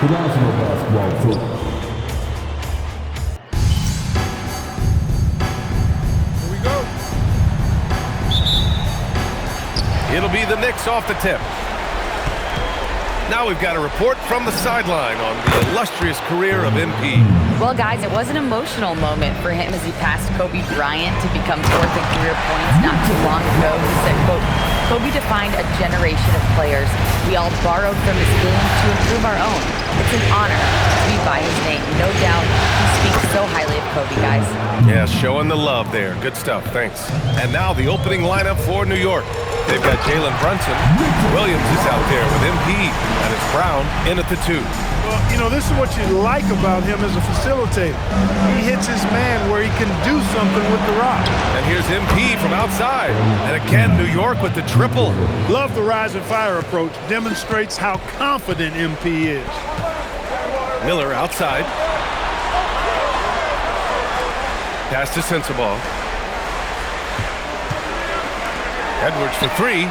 the National Basketball Coach. Here we go. It'll be the Knicks off the tip. Now we've got a report from the sideline on the illustrious career of MP. Well, guys, it was an emotional moment for him as he passed Kobe Bryant to become fourth in career points not too long ago. He said, quote, "Kobe defined a generation of players. We all borrowed from his game to improve our own. It's an honor to be by his name. No doubt he speaks so highly of Kobe, guys." Yeah, showing the love there. Good stuff, thanks. And now the opening lineup for New York. They've got Jalen Brunson. Williams is out there with MP, and it's Brown in at the 2. Well, you know, this is what you like about him as a facilitator. He hits his man where he can do something with the rock. And here's MP from outside. And again, New York with the triple. Love the rise and fire approach. Demonstrates how confident MP is. Miller outside. Pass to Sensabaugh. Edwards for 3.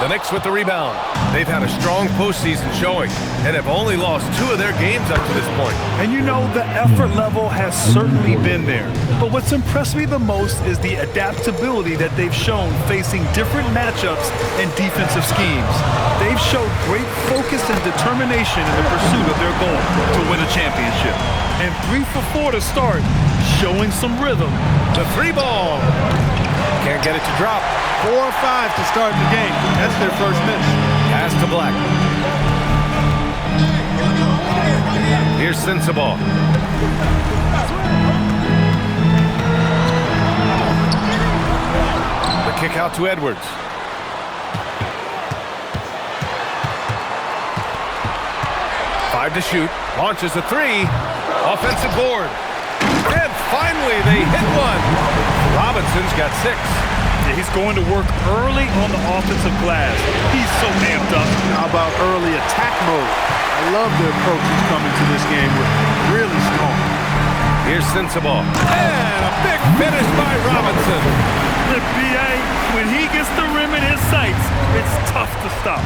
The Knicks with the rebound. They've had a strong postseason showing and have only lost 2 of their games up to this point. And you know, the effort level has certainly been there. But what's impressed me the most is the adaptability that they've shown facing different matchups and defensive schemes. They've showed great focus and determination in the pursuit of their goal to win a championship. And 3 for 4 to start, showing some rhythm. The 3 ball. Can't get it to drop. 4 or 5 to start the game. That's their first miss. Pass to Black. Here's Sensabaugh. The kick out to Edwards. Five to shoot. Launches a 3. Offensive board. And finally they hit one. Robinson's got 6. Yeah, he's going to work early on the offensive glass. He's so amped up. How about early attack mode? I love the approach he's coming to this game with. Really strong. Here's Sensabaugh. And a big finish by Robinson. The BA, when he gets the rim in his sights, it's tough to stop.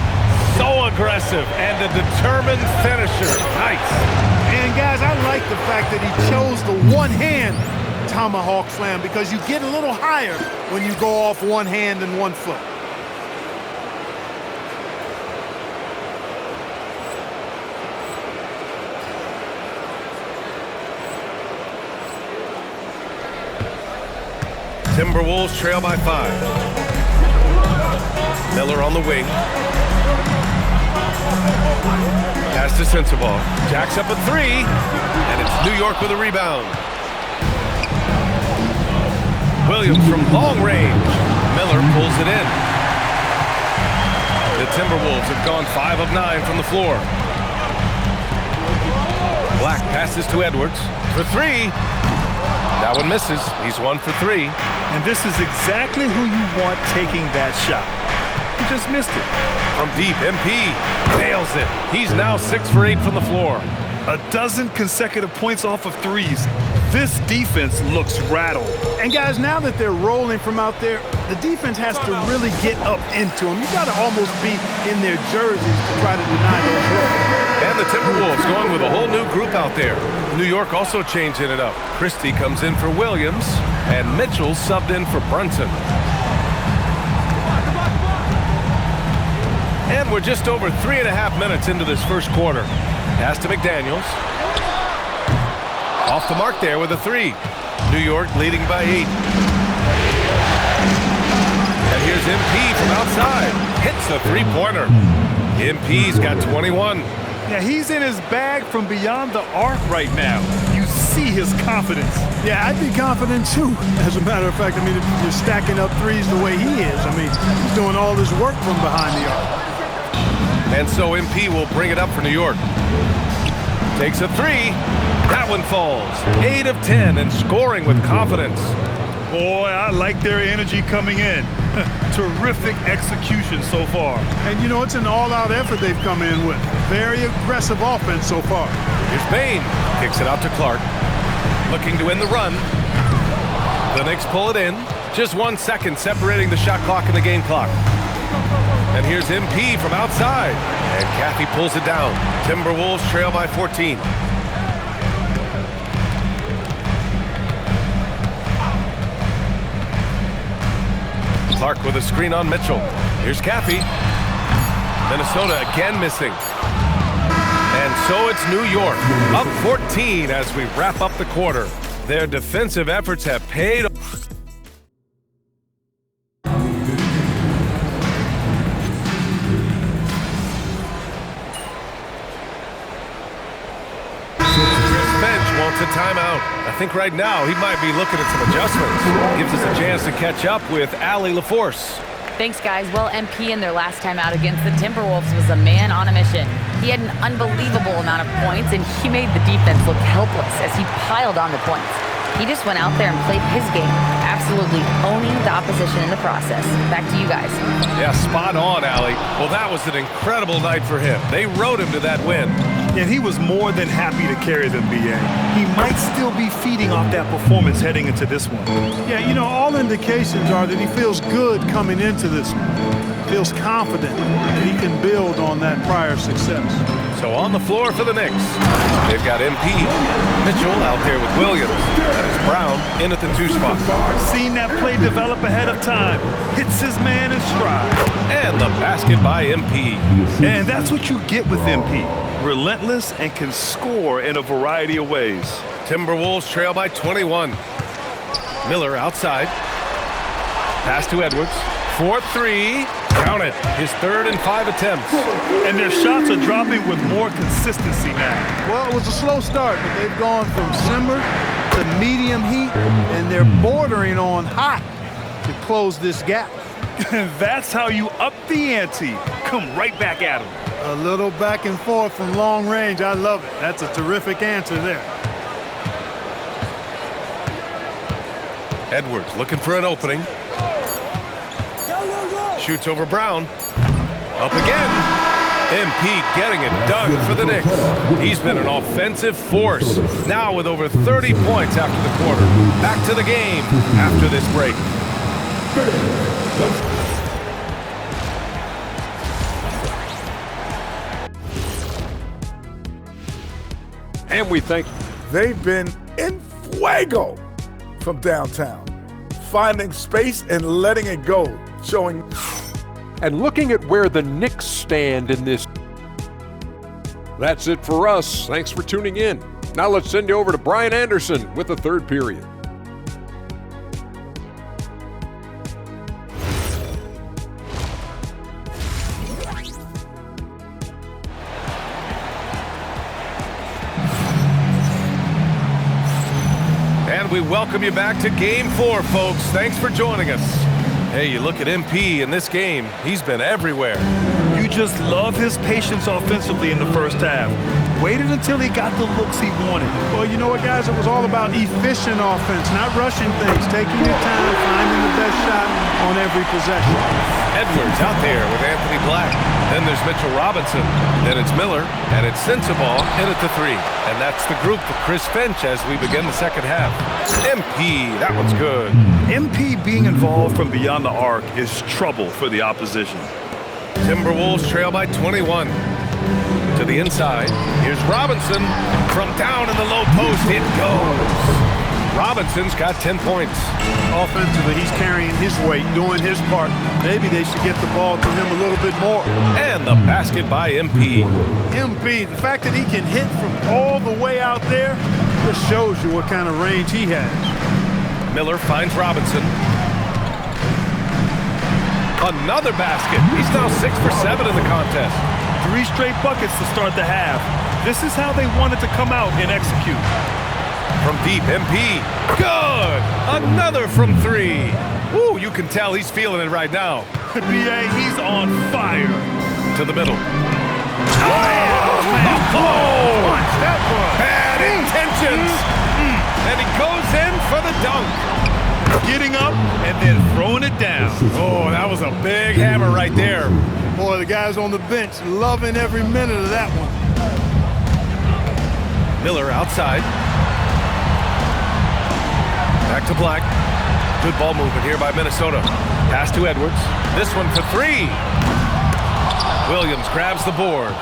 So aggressive and a determined finisher. Nice. And guys, I like the fact that he chose the one-hand tomahawk slam because you get a little higher when you go off one hand and one foot. Timberwolves trail by 5. Miller on the wing. Pass to Sensabaugh. Jacks up a 3. And it's New York with a rebound. Williams from long range. Miller pulls it in. The Timberwolves have gone 5 of 9 from the floor. Black passes to Edwards for 3. That one misses. He's 1 for 3. And this is exactly who you want taking that shot. He just missed it. From deep, MP nails it. He's now 6 for 8 from the floor. A dozen consecutive points off of 3s. This defense looks rattled. And guys, now that they're rolling from out there, the defense has to really get up into them. You got to almost be in their jerseys to try to deny those rolls. And the Timberwolves going with a whole new group out there. New York also changing it up. Christie comes in for Williams, and Mitchell subbed in for Brunson. And we're just over 3.5 minutes into this first quarter. Pass to McDaniels. Off the mark there with a 3. New York leading by 8. And here's MP from outside. Hits a 3-pointer. MP's got 21. Yeah, he's in his bag from beyond the arc right now. You see his confidence. Yeah, I'd be confident too. As a matter of fact, I mean, if you're stacking up 3s the way he is, I mean, he's doing all this work from behind the arc. And so MP will bring it up for New York. Takes a 3. That one falls. 8 of 10 and scoring with confidence. Boy, I like their energy coming in. Terrific execution so far. And you know, it's an all-out effort they've come in with. Very aggressive offense so far. Here's Bain. Kicks it out to Clark. Looking to win the run. The Knicks pull it in. Just 1 second separating the shot clock and the game clock. And here's MP from outside. And Caffey pulls it down. Timberwolves trail by 14. Clark with a screen on Mitchell. Here's Caffey. Minnesota again missing. And so it's New York, up 14 as we wrap up the quarter. Their defensive efforts have paid. Wants a timeout. I think right now he might be looking at some adjustments. Gives us a chance to catch up with Allie LaForce. Thanks, guys. Well, MP in their last time out against the Timberwolves was a man on a mission. He had an unbelievable amount of points, and he made the defense look helpless as he piled on the points. He just went out there and played his game, absolutely owning the opposition in the process. Back to you guys. Yeah, spot on, Allie. Well, that was an incredible night for him. They rode him to that win. And he was more than happy to carry them, B.A. He might still be feeding off that performance heading into this one. Yeah, you know, all indications are that he feels good coming into this one. Feels confident that he can build on that prior success. So on the floor for the Knicks, they've got MP. Mitchell out there with Williams. That is Brown in at the 2 spot. Seen that play develop ahead of time. Hits his man in stride. And the basket by MP. And that's what you get with MP. Relentless and can score in a variety of ways. Timberwolves trail by 21. Miller outside. Pass to Edwards. 4-3. Count it. His 3rd and 5 attempts. And their shots are dropping with more consistency now. Well, it was a slow start, but they've gone from simmer to medium heat, and they're bordering on hot to close this gap. And that's how you up the ante. Come right back at them. A little back and forth from long range. I love it. That's a terrific answer there. Edwards looking for an opening. Shoots over Brown. Up again. MP getting it done for the Knicks. He's been an offensive force. Now with over 30 points after the quarter. Back to the game after this break. And we think They've been in fuego from downtown, finding space and letting it go, showing. and looking at where the Knicks stand in this. That's it for us. Thanks for tuning in. Now let's send you over to Brian Anderson with the 3rd period. And we welcome you back to Game 4, folks. Thanks for joining us. Hey, you look at MP in this game, he's been everywhere. You just love his patience offensively in the first half. Waited until he got the looks he wanted. Well, you know what, guys? It was all about efficient offense, not rushing things, taking your time, finding the best shot on every possession. Edwards out there with Anthony Black. Then there's Mitchell Robinson. Then it's Miller. And it's Sensabaugh in at the 3. And that's the group for Chris Finch as we begin the second half. MP, that one's good. MP being involved from beyond the arc is trouble for the opposition. Timberwolves trail by 21. To the inside. Here's Robinson. From down in the low post, it goes. Robinson's got 10 points. Offensively, he's carrying his weight, doing his part. Maybe they should get the ball to him a little bit more. And the basket by MP. MP, the fact that he can hit from all the way out there just shows you what kind of range he has. Miller finds Robinson. Another basket. He's now 6 for 7 in the contest. 3 straight buckets to start the half. This is how they wanted to come out and execute. From deep, MP. Good! Another from 3. Ooh, you can tell he's feeling it right now. B.A., he's on fire. To the middle. Watch that one. Bad intentions. And he goes in for the dunk. Getting up and then throwing it down. Oh, that was a big hammer right there. Boy, the guys on the bench loving every minute of that one. Miller outside. Back to Black. Good ball movement here by Minnesota. Pass to Edwards. This one for 3. Williams grabs the board.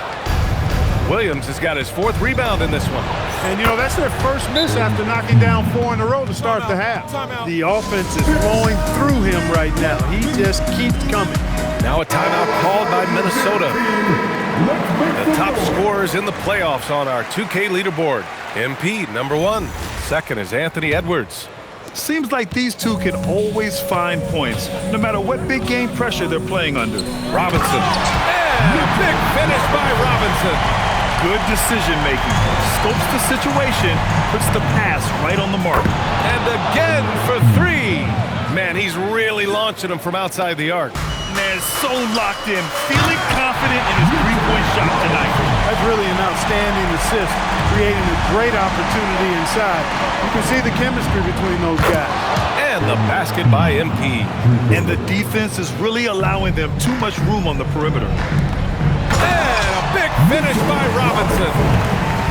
Williams has got his 4th rebound in this one. And, you know, that's their first miss after knocking down 4 in a row to start the half. The offense is flowing through him right now. He just keeps coming. Now a timeout called by Minnesota. The top scorers in the playoffs on our 2K leaderboard. MP, number 1. Second is Anthony Edwards. Seems like these two can always find points, no matter what big game pressure they're playing under. Robinson. And a big finish by Robinson. Good decision-making. Scopes the situation, puts the pass right on the mark. And again for 3. Man, he's really launching them from outside the arc. Man, so locked in, feeling confident in his three-point shot tonight. That's really an outstanding assist, creating a great opportunity inside. You can see the chemistry between those guys. And the basket by MP. And the defense is really allowing them too much room on the perimeter. And a big finish by Robinson.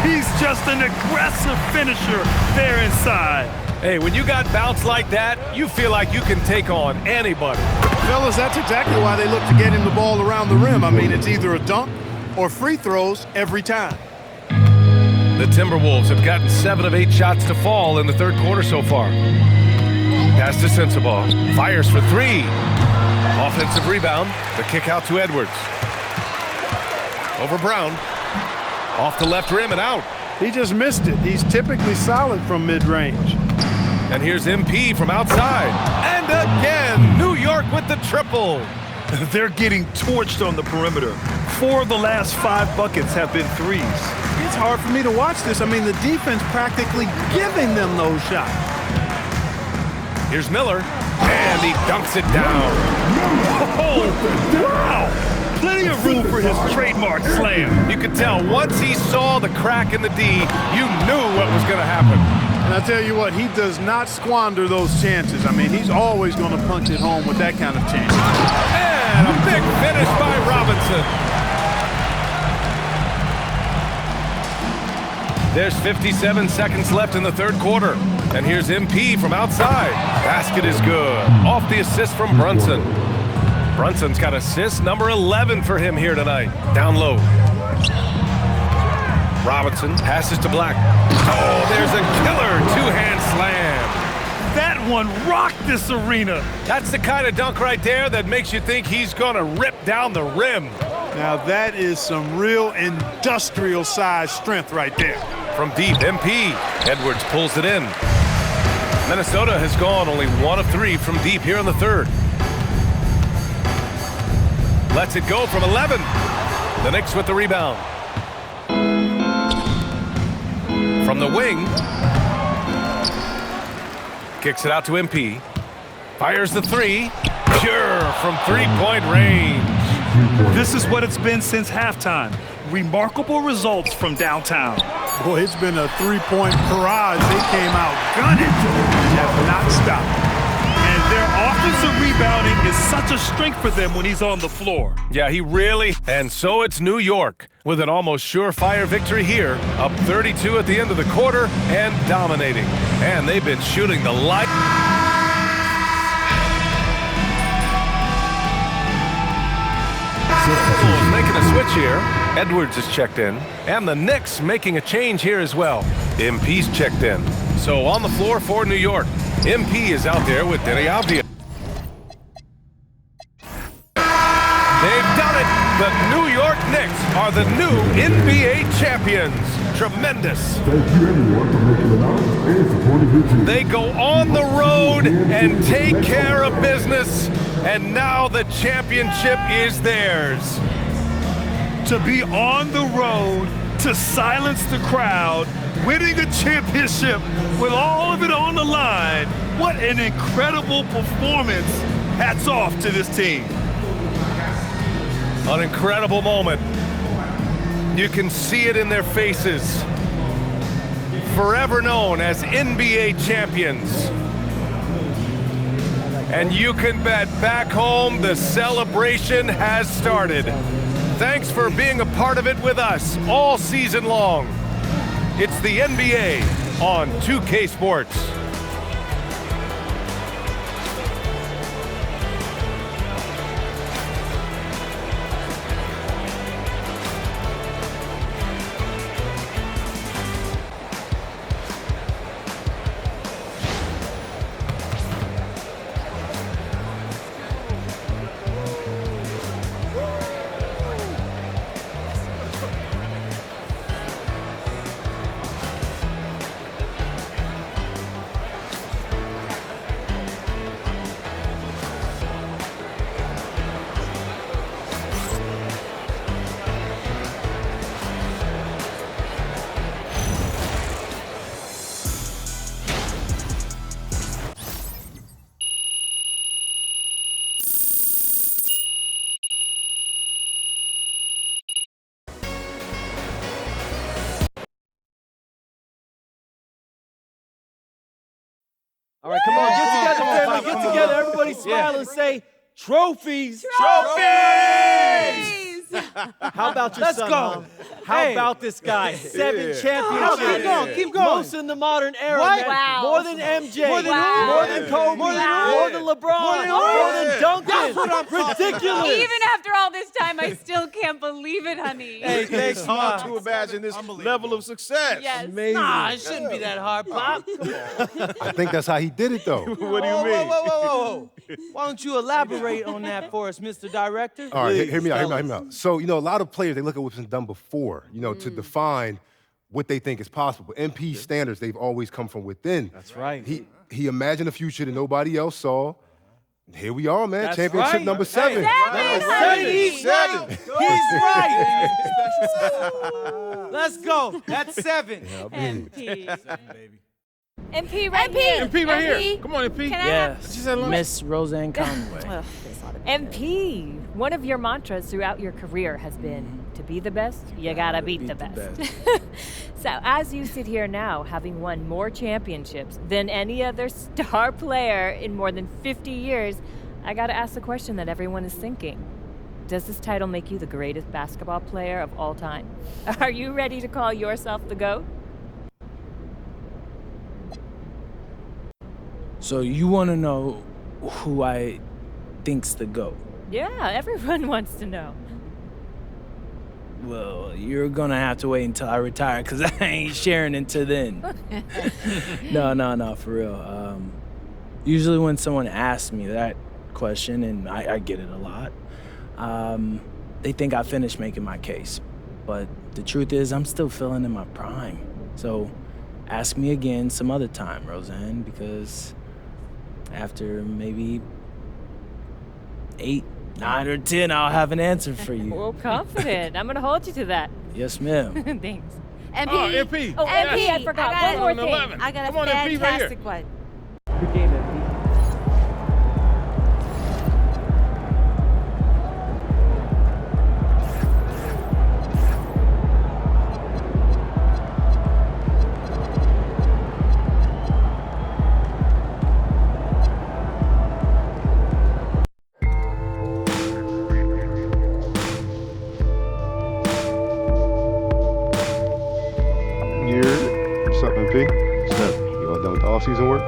He's just an aggressive finisher there inside. Hey, when you got bounce like that, you feel like you can take on anybody. Fellas, that's exactly why they look to get him the ball around the rim. I mean, it's either a dunk or free throws every time. The Timberwolves have gotten 7 of 8 shots to fall in the 3rd quarter so far. Pass to Sensabaugh. Fires for 3. Offensive rebound. The kick out to Edwards. Over Brown. Off the left rim and out. He just missed it. He's typically solid from mid-range. And here's MP from outside. And again, New York with the triple. They're getting torched on the perimeter. 4 of the last 5 buckets have been threes. It's hard for me to watch this. I mean, the defense practically giving them those shots. Here's Miller. And he dunks it down. Oh, wow! Plenty of room for his trademark slam. You could tell once he saw the crack in the D, you knew what was going to happen. And I tell you what, he does not squander those chances. I mean, he's always going to punch it home with that kind of chance. And a big finish by Robinson. There's 57 seconds left in the 3rd quarter. And here's MP from outside. Basket is good. Off the assist from Brunson. Brunson's got assist number 11 for him here tonight. Down low. Robinson passes to Black. Oh, there's a killer 2-hand slam. That one rocked this arena. That's the kind of dunk right there that makes you think he's going to rip down the rim. Now that is some real industrial size strength right there. From deep, MP. Edwards pulls it in. Minnesota has gone only 1 of 3 from deep here in the 3rd. Lets it go from 11. The Knicks with the rebound. From the wing. Kicks it out to MP. Fires the 3. Pure from 3-point range. This is what it's been since halftime. Remarkable results from downtown. Boy, it's been a 3-point barrage. They came out gunning. Have not stopped. And their offensive rebounding is such a strength for them when he's on the floor. Yeah, he really. And so it's New York with an almost surefire victory here. Up 32 at the end of the quarter and dominating. And they've been shooting the light. Making a switch here. Edwards is checked in. And the Knicks making a change here as well. MP's checked in. So on the floor for New York, MP is out there with Denny Avdia. They've done it. The New York Knicks are the new NBA champions. Tremendous. Thank you everyone for making it out and supporting your team. They go on the road and take care of business. And now the championship is theirs. To be on the road, to silence the crowd, winning a championship with all of it on the line. What an incredible performance. Hats off to this team. An incredible moment. You can see it in their faces. Forever known as NBA champions. And you can bet back home the celebration has started. Thanks for being a part of it with us all season long. It's the NBA on 2K Sports. All right, come on, get together, family, get together. Everybody smile and say, trophies. Trophies! How about your Let's son, go. Mom? How about this guy? 7 championships. Keep going. Most in the modern era, What? man. Wow. More than MJ. More than Wow. More than Kobe. More than More than LeBron. More than Duncan. That's what I'm talking Ridiculous. Even after all this time, I still can't believe it, honey. Hey, thanks, It's hard Mom. to imagine this level of success. Yes. Amazing. Nah, it shouldn't be that hard, Pop. I think that's how he did it, though. What do you mean? Whoa. Why don't you elaborate on that for us, Mr. Director? All right, hear me out, Please, hear me out. So, a lot of players, they look at what's been done before, to define what they think is possible. MP standards, they've always come from within. That's right. He imagined a future that nobody else saw. Here we are, man. That's Championship right. number 7. He's right. He's right. Let's go. That's 7. MP. MP right here. MP right here. Come on, MP. Yes, Miss Roseanne Conway. MP, one of your mantras throughout your career has been to be the best, you gotta beat the best. So as you sit here now, having won more championships than any other star player in more than 50 years, I gotta ask the question that everyone is thinking. Does this title make you the greatest basketball player of all time? Are you ready to call yourself the GOAT? So you want to know who I think's the GOAT? Yeah, everyone wants to know. Well, you're gonna have to wait until I retire, because I ain't sharing until then. No, for real. Usually when someone asks me that question, and I get it a lot, they think I finished making my case. But the truth is, I'm still feeling in my prime. So ask me again some other time, Roseanne, because after maybe 8, 9, or 10, I'll have an answer for you. Well, confident. I'm gonna hold you to that. Yes, ma'am. Thanks. MP. Oh, MP. Oh, MP, I forgot. One more thing. 11. I got Come a on, MP, right here. fantastic one. Good game, MP. What's up, MP? What's up? You all done with the off-season work?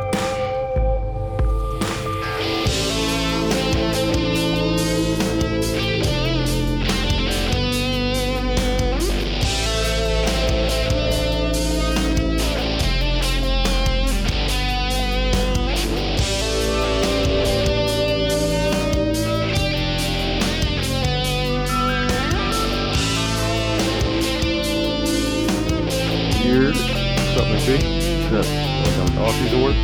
What's up, MP? What's up? You all done with the off-season work?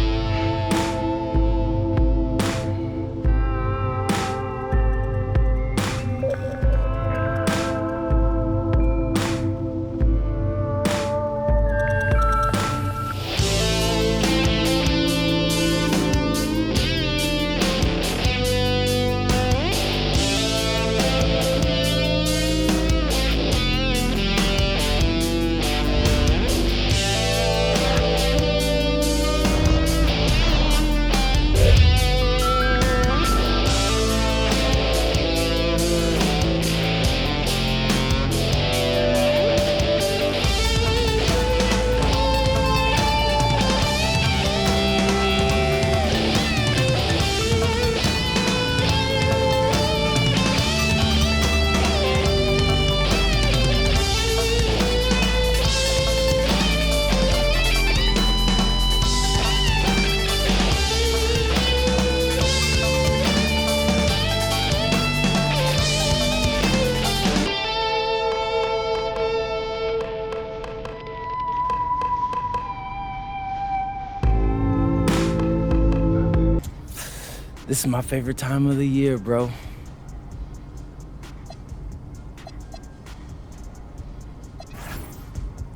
This is my favorite time of the year, bro.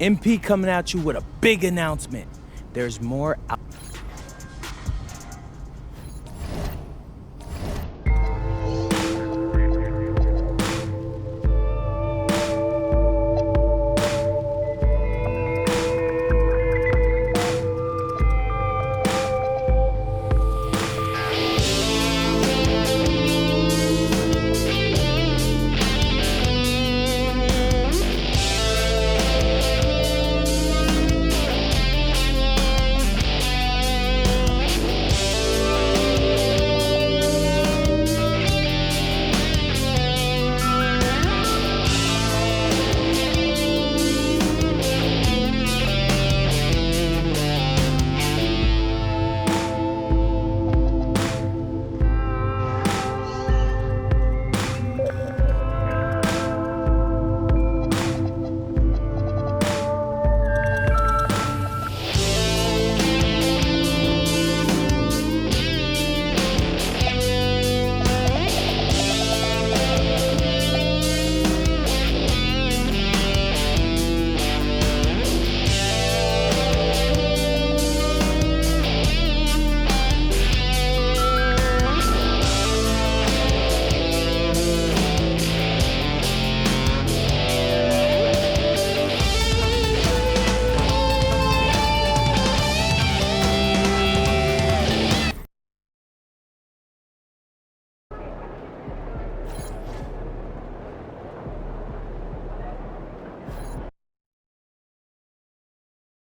MP coming at you with a big announcement. There's more out.